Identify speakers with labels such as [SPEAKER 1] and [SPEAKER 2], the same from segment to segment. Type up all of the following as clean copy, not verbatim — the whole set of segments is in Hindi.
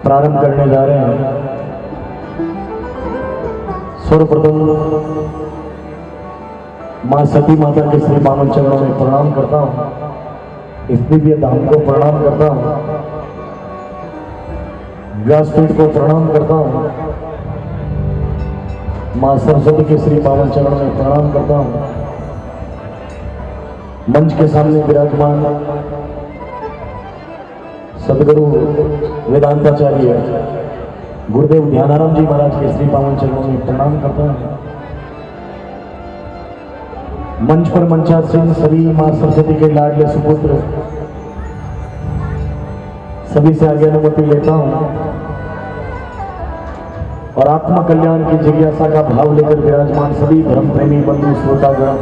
[SPEAKER 1] प्रारंभ करने जा रहे हैं। सर्वप्रथम मां सती माता के श्री पावन चरणों में प्रणाम करता हूँ, इस दिव्य धाम को प्रणाम करता हूँ, व्यासपीठ को प्रणाम करता हूँ, मां सरस्वती के श्री पावन चरणों में प्रणाम करता हूँ। मंच के सामने विराजमान सदगुरु वेदांताचार्य गुरुदेव ध्यानाराम जी महाराज के श्री पावन चरणों में प्रणाम करता हूँ। मंच पर मंचासीन सभी मां सरस्वती के लाडले सुपुत्र सभी से आगे अनुमति लेता हूँ और आत्मा कल्याण की जिज्ञासा का भाव लेकर विराजमान सभी धर्म प्रेमी बंधु श्रोतागण,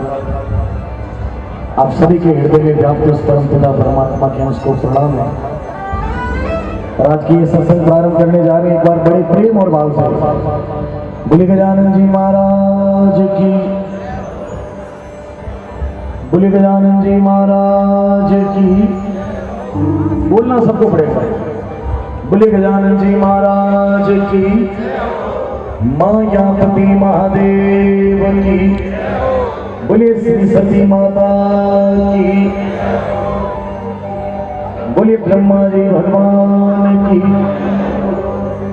[SPEAKER 1] आप सभी के हृदय में व्याप्त उस परम पिता परमात्मा के उसको प्रणाम है। और आज की ये सत्संग प्रारंभ करने जा रहे हैं, एक बार बड़े प्रेम और भाव से बोले गजानन जी महाराज की, बोले गजानन जी महाराज की। बोलना सबको पड़ेगा। बोले गजानन जी महाराज की, मायापति महादेव की, बोले श्री सती माता की, बोले ब्रह्मा जी भगवान की,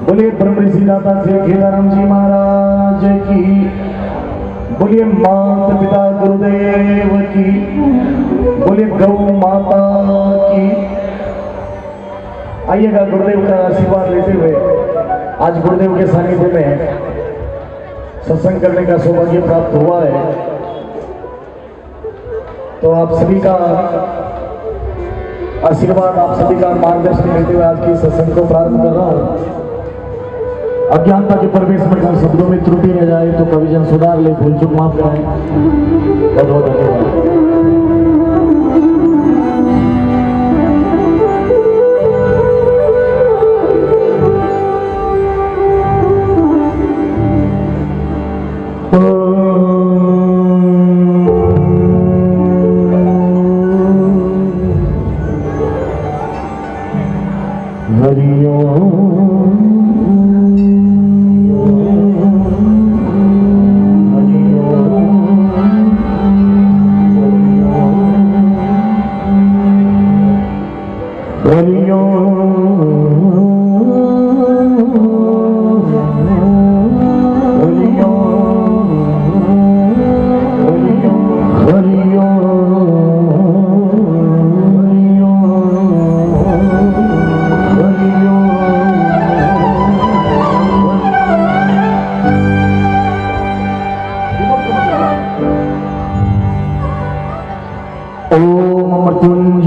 [SPEAKER 1] बोले ब्रह्म ऋषि दाता श्री केदाराम जी महाराज की, बोलिए माता पिता गुरुदेव की, बोलिए गौ माता की। आइएगा गुरुदेव का आशीर्वाद लेते हुए आज गुरुदेव के सानिध्य में सत्संग करने का सौभाग्य प्राप्त हुआ है। तो आप सभी का आशीर्वाद, आप सभी का मार्गदर्शन लेते हुए आज की सत्संग को प्रारंभ कर रहा हूँ। अज्ञानता के प्रवेश में कहीं शब्दों में त्रुटि रह जाए तो कविजन सुधार ले, भूल चूक माफ कराएं। बहुत बहुत धन्यवाद।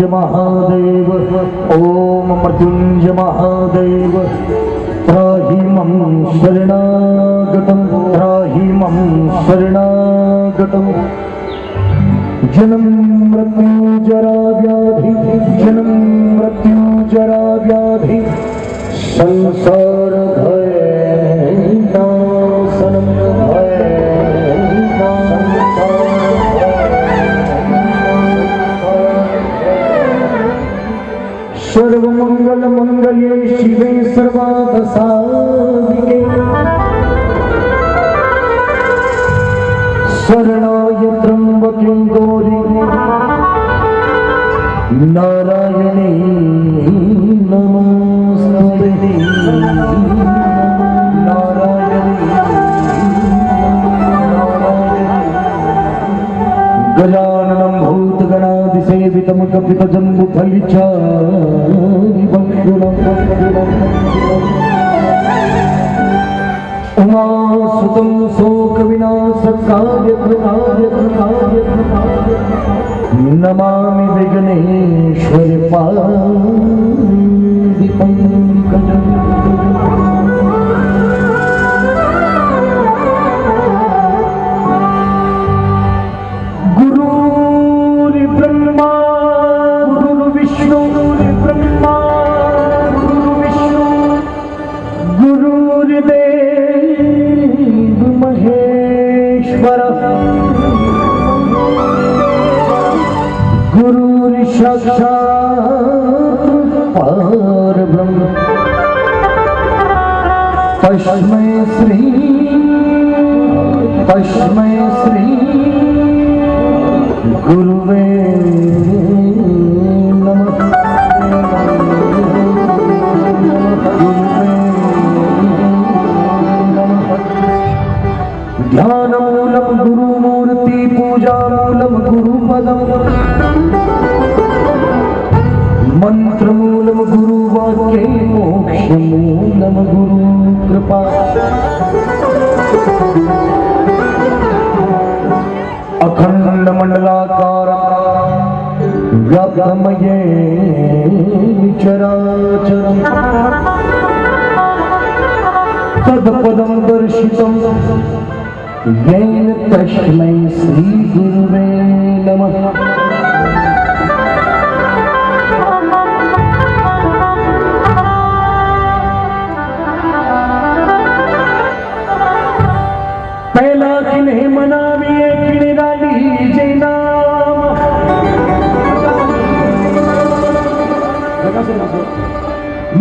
[SPEAKER 1] महादेव, ओम मृत्युंजय महादेव, त्राहि मम शरणागतं, त्राहि मम शरणागतं। जन्म मृत्यु जरा व्याधि, जन्म मृत्यु जरा व्याधि, संसार भय नाशनं, भय सर्वमंगल मंगले शिवे सर्वार्थ साधिके, शरणाय त्र्यंबके गौरी नारायणी नमोस्तुते, नारायणी गजाननं भूतगणाधिसेवितं कपितजम्बुफलिचारिवक्षुरम् उमासुतं शोकविनाशकार्यकृताय नमामि विघ्नेश्वर पादिपङ्कजम्। गुरुर्ब्रह्मा गुरुर्विष्णु, गुरुर्ब्रह्मा गुरुर्विष्णु, गुरुर्देव महेश्वर, गुरुर्साक्षात् परब्रह्म। तस्मै श्री गुरुवे नमः। ध्यानमूलम गुरुमूर्ति पूजामूलम गुरुपदम मंत्रमूलम गुरुवाक्ये मोक्षमूलम गुरु कृपा। अखंड मंडलाकार व्याप्तमये चराचरम् तत्पदं दर्शितं येन तस्मै श्री गुरुवे नमः। पहला किन्हें मनाविए किणराली जैना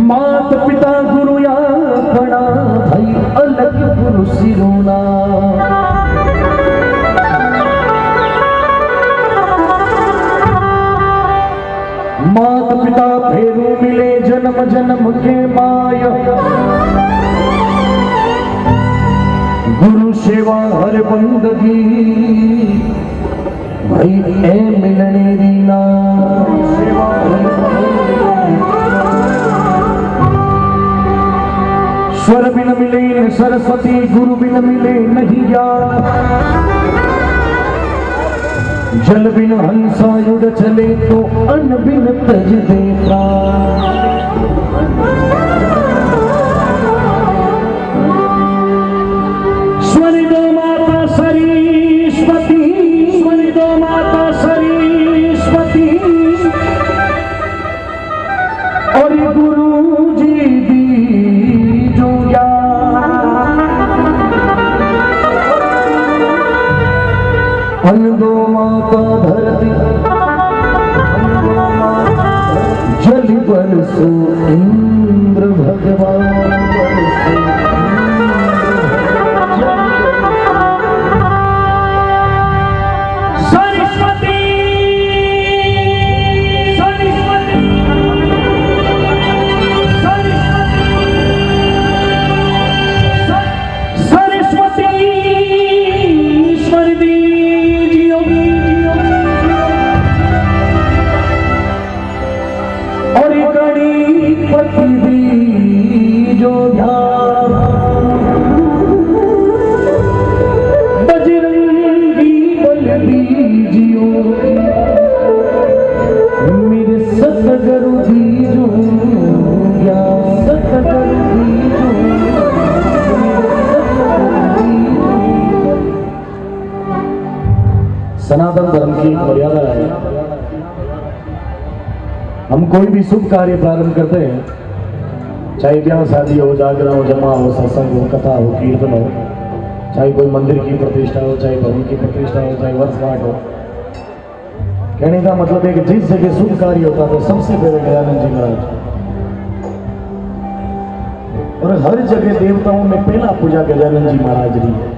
[SPEAKER 1] मात पिता गुरु या बड़ा भाई अलग गुरु सिरोना। मात पिता फेरू मिले जन्म जन्म के माया। गुरु सेवा हर बंदगी भाई ए मिलने दीना। सेवा स्वर बिन मिले न सरस्वती गुरु बिन मिले नहीं ज्ञान। जल बिन हंसा युग चले तो अन्न बिन तज दे प्राण। स्वरिदो माता सरस्वती स्वरिदो माता सरस्वती और गुरु जी दी जो दो माता धरती जल बरसो इंद्र भगवान सरस्वती सरस्वती सरस्वती ईश्वर दी जो ध्यान बजरंगी बल दीजियो मेरे सतगुरु दीजो ज्ञान सतगुरु दीजो। सनातन धर्म की एक मर्यादा है। हम कोई भी शुभ कार्य प्रारंभ करते हैं, चाहे ब्याह शादी हो, जागरण हो, जमा हो, सत्संग हो, कथा हो, कीर्तन हो, चाहे कोई मंदिर की प्रतिष्ठा हो, चाहे भवन की प्रतिष्ठा हो, चाहे वर्षगांठ हो। कहने का मतलब है कि जिस जगह शुभ कार्य होता तो सबसे पहले गजानन जी महाराज। और हर जगह देवताओं में पहला पूजा गजानन जी महाराज री है।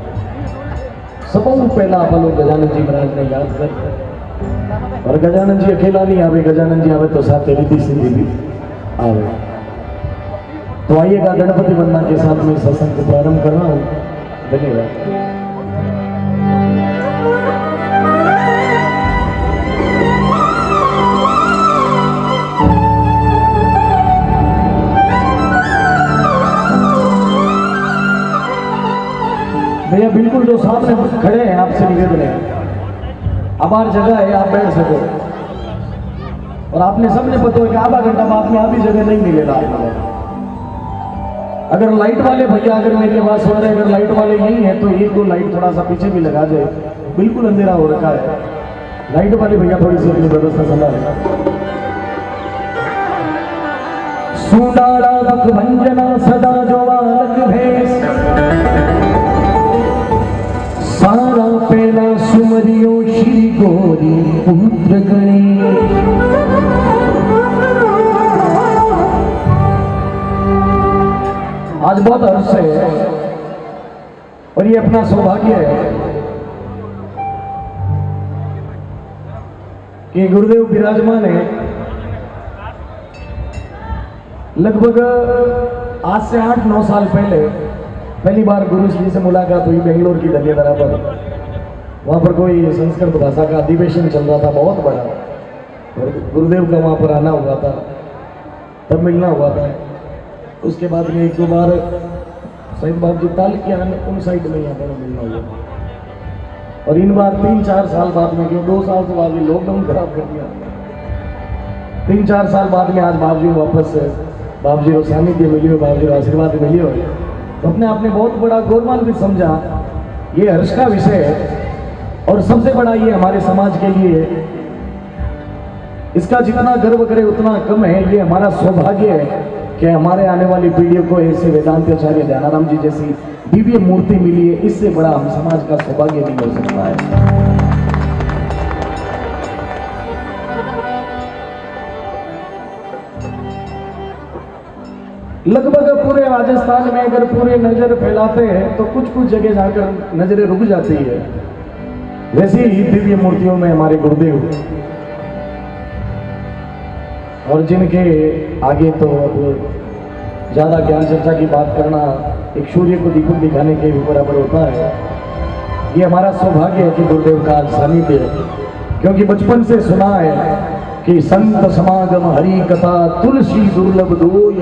[SPEAKER 1] सबों पहला आप लोग गजानन जी महाराज ने याद कर। और गजानन जी अकेला नहीं आवे, गजानन जी आवे तो साथ रिद्धि सिद्धि भी आवे। तो आइएगा गणपति वंदना के साथ में सत्संग को प्रारंभ कर रहा हूं। धन्यवाद। भैया बिल्कुल जो सामने खड़े हैं आपसे निवेदन है, अब हर जगह है आप बैठ सको। और आपने सबने पता है कि आधा घंटा बाद में आधी जगह नहीं मिलेगा आपको। अगर लाइट वाले भैया अगर मेरी आवाज सुन रहे, अगर लाइट वाले नहीं है तो एक दो लाइट थोड़ा सा पीछे भी लगा जाए, बिल्कुल अंधेरा हो रखा है। लाइट वाले भैया थोड़ी सी अपनी व्यवस्था संभालें। सुनाड़ा भंजना सदा जो बालक भेष सारा पहला सुमरियो श्री गौरी पुत्र गणेश। आज बहुत हर्ष है और ये अपना सौभाग्य है कि गुरुदेव विराजमान है। लगभग आज से 8-9 साल पहले पहली बार गुरु जी से मुलाकात हुई बेंगलोर की दलियादरा पर। वहाँ पर कोई संस्कृत भाषा का अधिवेशन चल रहा था बहुत बड़ा, और गुरुदेव का वहाँ पर आना हुआ था, तब मिलना हुआ था। उसके बाद में 1-2 बार शायद बाबू जी ताल के आने उन साइड में यहाँ पर मिलना हुआ, और इन बार 3-4 साल बाद में, क्यों 2 साल के बाद भी लॉकडाउन खराब कर दिया, 3-4 साल बाद में आज बाबू जी वापस बाबू जी को सानिध्य मिली हो, बाबू जी को आशीर्वाद मिली हो, तो अपने आप ने बहुत बड़ा गौरवान्वित समझा। ये हर्ष का विषय है और सबसे बड़ा ये हमारे समाज के लिए, इसका जितना गर्व करे उतना कम है। ये हमारा सौभाग्य है कि हमारे आने वाली पीढ़ियों को ऐसे वेदांताचार्य ज्ञानाराम जी जैसी दिव्य मूर्ति मिली है। इससे बड़ा हम समाज का सौभाग्य नहीं हो सकता है। लगभग पूरे राजस्थान में अगर पूरे नजर फैलाते हैं तो कुछ कुछ जगह जाकर नजरें रुक जाती है। वैसे ही दिव्य मूर्तियों में हमारे गुरुदेव, और जिनके आगे तो अब ज्यादा ज्ञान चर्चा की बात करना एक सूर्य को दीपक दिखाने के बराबर होता है। ये हमारा सौभाग्य है कि गुरुदेव का सानिध्य है, क्योंकि बचपन से सुना है कि संत समागम हरि कथा तुलसी दुर्लभ दोय,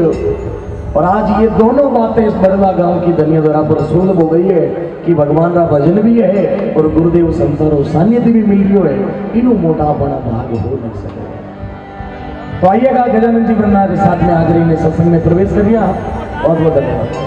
[SPEAKER 1] और आज ये दोनों बातें इस बड़ला गांव की दलियादरा पर सुलभ हो गई है कि भगवान का भजन भी है और गुरुदेव संतर सानिध्य भी मिल रही है। इनू मोटा बड़ा भाग हो नहीं सके। तो आइएगा, गजानन जी ब्रह्मनाथ के साथ में हाजरी ने सत्संग में प्रवेश कर दिया। बहुत बहुत धन्यवाद।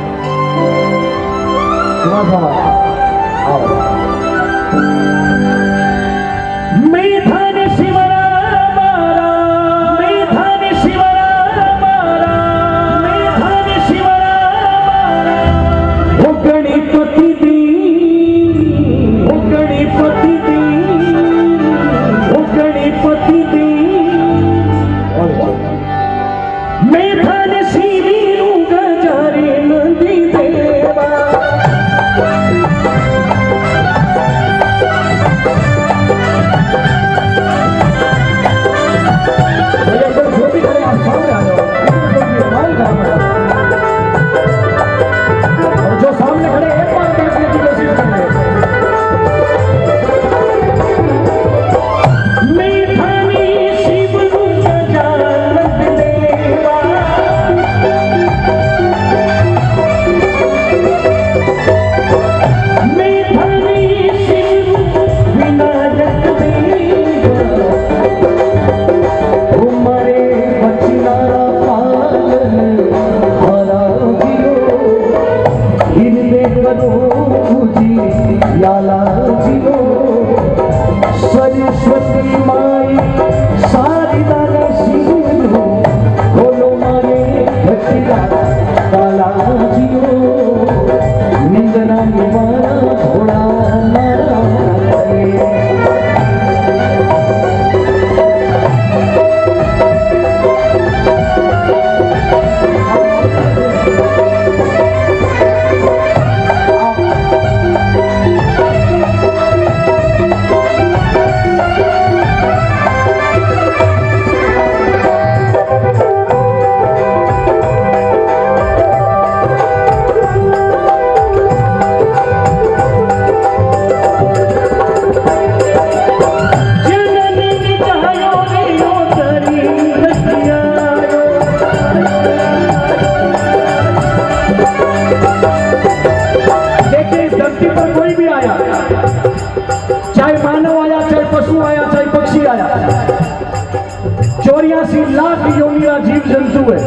[SPEAKER 1] जीव जंतु है,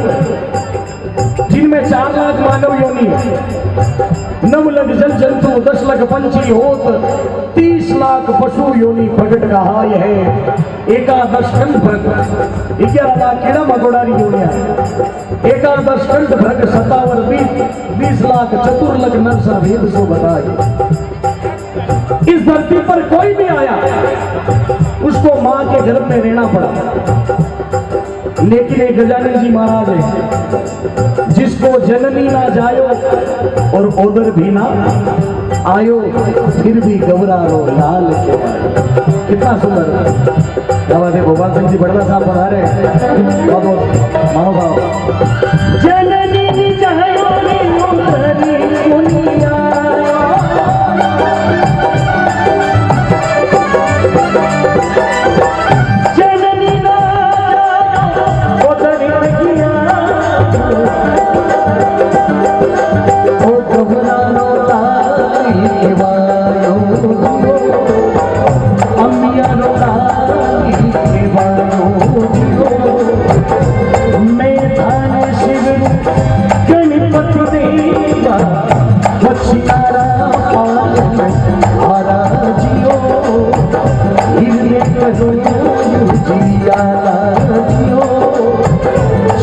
[SPEAKER 1] जिनमें 4 लाख मानव योनि है, 9 लाख जल जंतु, 10 लाख पंछी होत, 30 लाख पशु योनि प्रकट कहा है। 11 खंड भ्रग, 11 लाख कीड़ा मकोड़ारी योनिया, 11 खंड भ्रग 57 20 लाख चतुर्लख नर भेद सो बताए। इस धरती पर कोई भी आया उसको मां के गर्भ में रहना पड़ा। लेकिन एक गजानन जी महाराज है, जिसको जननी ना जायो और ओदर भी ना आयो, फिर भी घबराओ लाल के। कितना सुंदर बाबा थे भोपाल सिंह जी बड़ला साहब बना रहे। बहुत मानो भाव। जननी जायो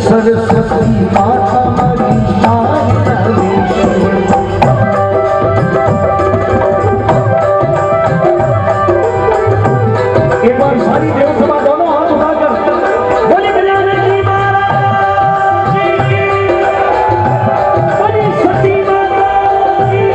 [SPEAKER 1] सरस्वती माता हमारी शान। एक बार सारी देव सभा दोनों हाथ उठाकर बोले गजानन जी महाराज की, बोले सती माता की।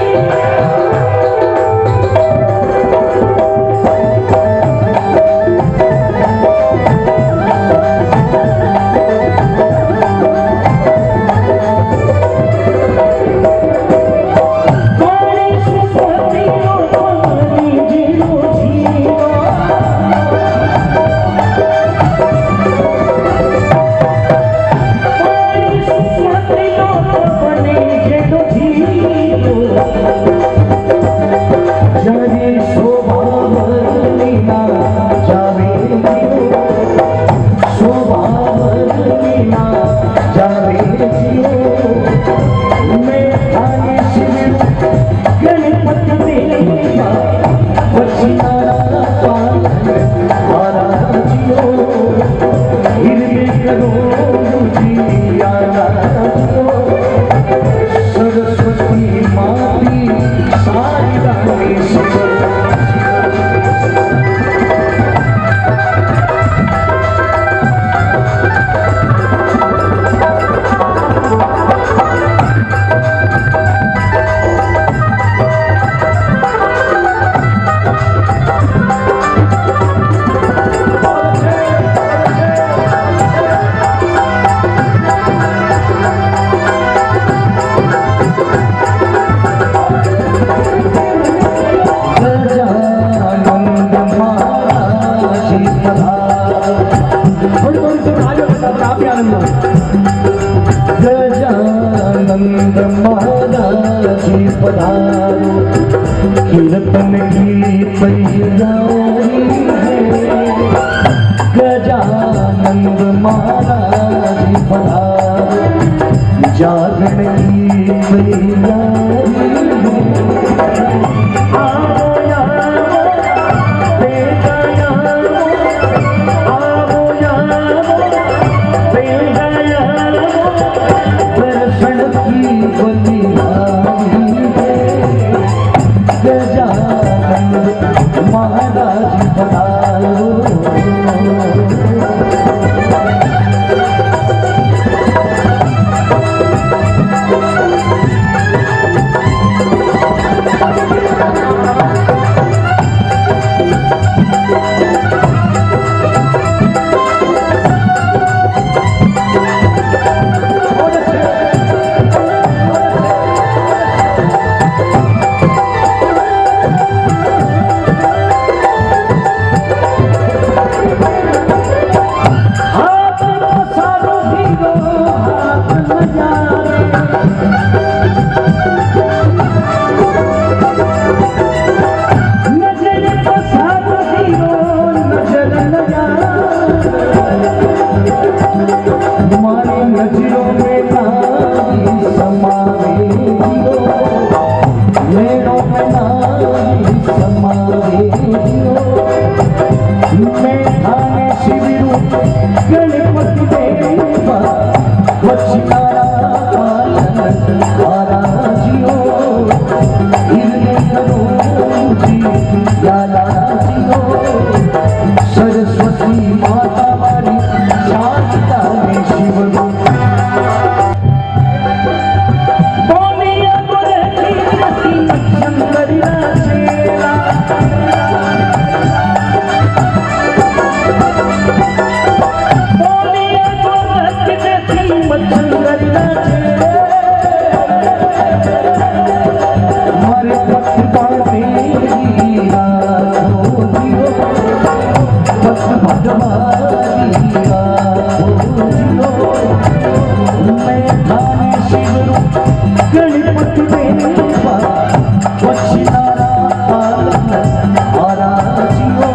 [SPEAKER 1] गजानंद महाराज पधारो, कीर्तन की तैयारी है। गजानंद महाराज पधारो, जागरण की तैयारी महाराज पधारो। गणपति देवा वशिकारा गणपति देवा वक्षिनारायण महाराजियो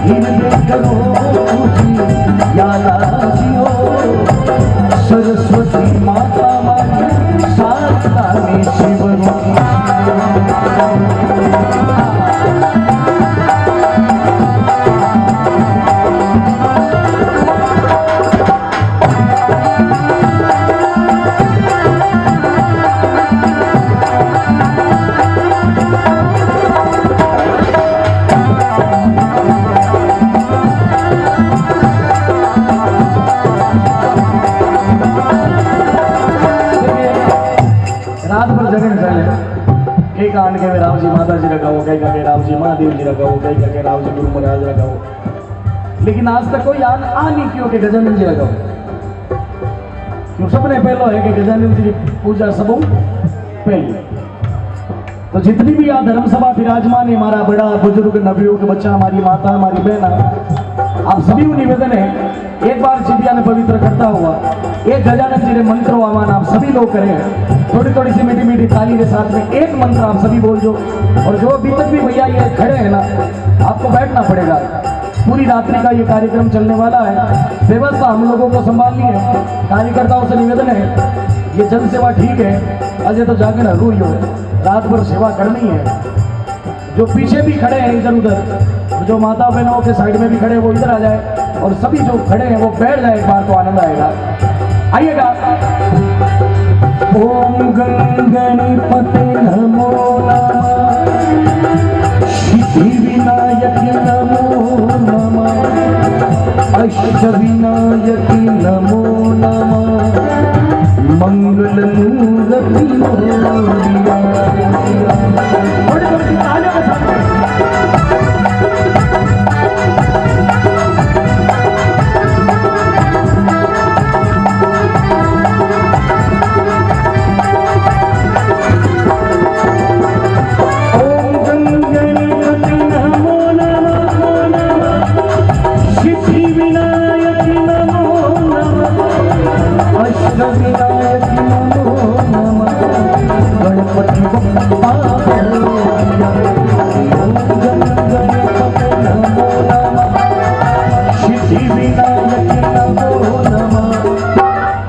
[SPEAKER 1] हृदय करो जी यादाजियो सरस्वती माता मारी साधना में शिवरूपी कई का के राम जी माता जी रखाओ, कई का राम जी महादेव जी रखाओ, कई का राम जी गुरु महाराज रखाओ, लेकिन आज तक कोई आ नहीं क्यों के गजानन जी रखाओ। क्यों सबने पहलो है कि गजानन जी की पूजा सब पहली। तो जितनी भी यहाँ धर्म सभा विराजमान है, हमारा बड़ा बुजुर्ग नबियों के बच्चा, हमारी माता, हमारी बहना, आप सभी को निवेदन है एक बार जिबिया ने पवित्र करता हुआ एक गजानन जी ने मंत्र आमान आप सभी लोग करें। थोड़ी थोड़ी सी मीठी मीठी ताली के साथ में एक मंत्र आप सभी बोल दो। और जो अभी तक भी भैया ये खड़े हैं ना, आपको बैठना पड़ेगा। पूरी रात्रि का ये कार्यक्रम चलने वाला है, व्यवस्था हम लोगों को संभालनी है। कार्यकर्ताओं से निवेदन है, ये जन सेवा ठीक है, अजय तो जाकर हरू ही हो, रात भर सेवा करनी है। जो पीछे भी खड़े हैं इधर उधर, जो माता बहनों के साइड में भी खड़े हैं वो इधर आ जाए, और सभी जो खड़े हैं वो बैठ जाए, एक बार तो आनंद आएगा। आइएगा। ओम गणपते नमो नमः, सिद्धि विनायक नमो नमः, अष्ट विनायक नमो नमः, मंगल मूर्ति मोरिया।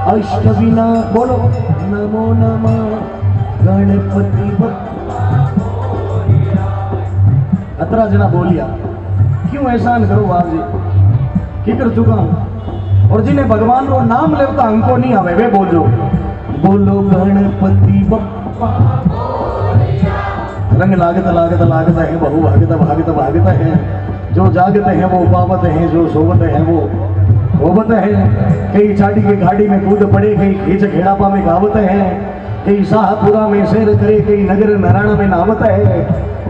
[SPEAKER 1] अष्टविना बोलो नमो नमः गणपति अतरा जना बोलिया। क्यों एहसान करो बाप जी की कर चुका हूं, और जिन्हें भगवान रो नाम लेता हमको नहीं आवे वे बोलो बोलो गणपति बप्पा। रंग लागत लागत लागत है, बहु भागत भागत भागत है, जो जागत है वो पावत है, जो सोवत है वो होवत है। कई चाटी के घाटी में कूद पड़े, कई खींच खेड़ापा में गावत है, कई शाहपुरा में शेर करे, कई नगर नारायण में नावत है,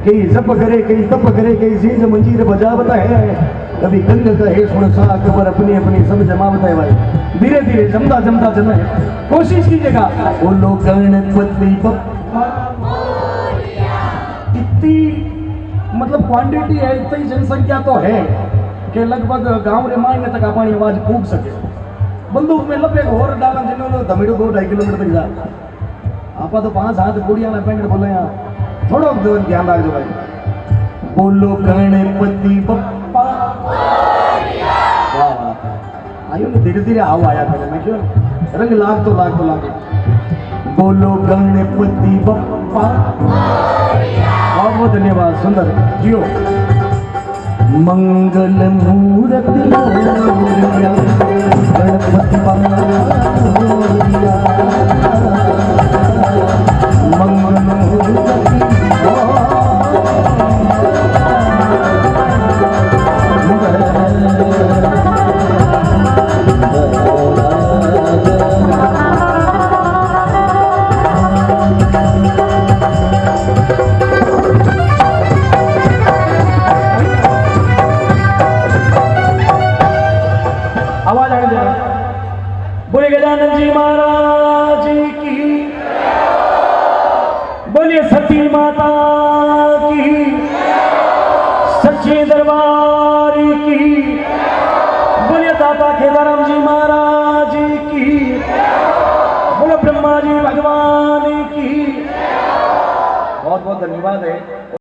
[SPEAKER 1] कई जप करे, कई तप करे, कई जीज मंजीर बजावत है, कभी गंग कहे सुन सा खबर अपनी अपनी सब जमावत है। भाई धीरे धीरे जमता जमता जमे, कोशिश कीजिएगा। बोलो गणपति बप्पा। इतनी मतलब क्वांटिटी है, इतनी जनसंख्या तो है कि लगभग गांव रे मायने तक अपनी आवाज फूक सके। बंदूक में लपे और डाला जिन्होंने धमीड़ो 2-2.5 किलोमीटर तक जा। आप तो 5 हाथ कुड़िया ना पेंगड़ बोले यहाँ थोड़ा ध्यान रख दो भाई। बोलो गणपति बप्पा। वाह आयो ना, धीरे धीरे आओ आया पहले मैं क्यों रंग लाग तो लाग तो लाग। बोलो गणपति बप्पा। बहुत बहुत धन्यवाद, सुंदर जियो। मंगल मूर्ति मोरिया गणपति मोरिया, मंगल मूर्ति बोले गजानन जी महाराज की, बोलिए सती माता की, सच्चे दरबार की, बोलिए दाता केदाराम जी महाराज की, बोले ब्रह्मा जी भगवान
[SPEAKER 2] बहुत बहुत धन्यवाद है।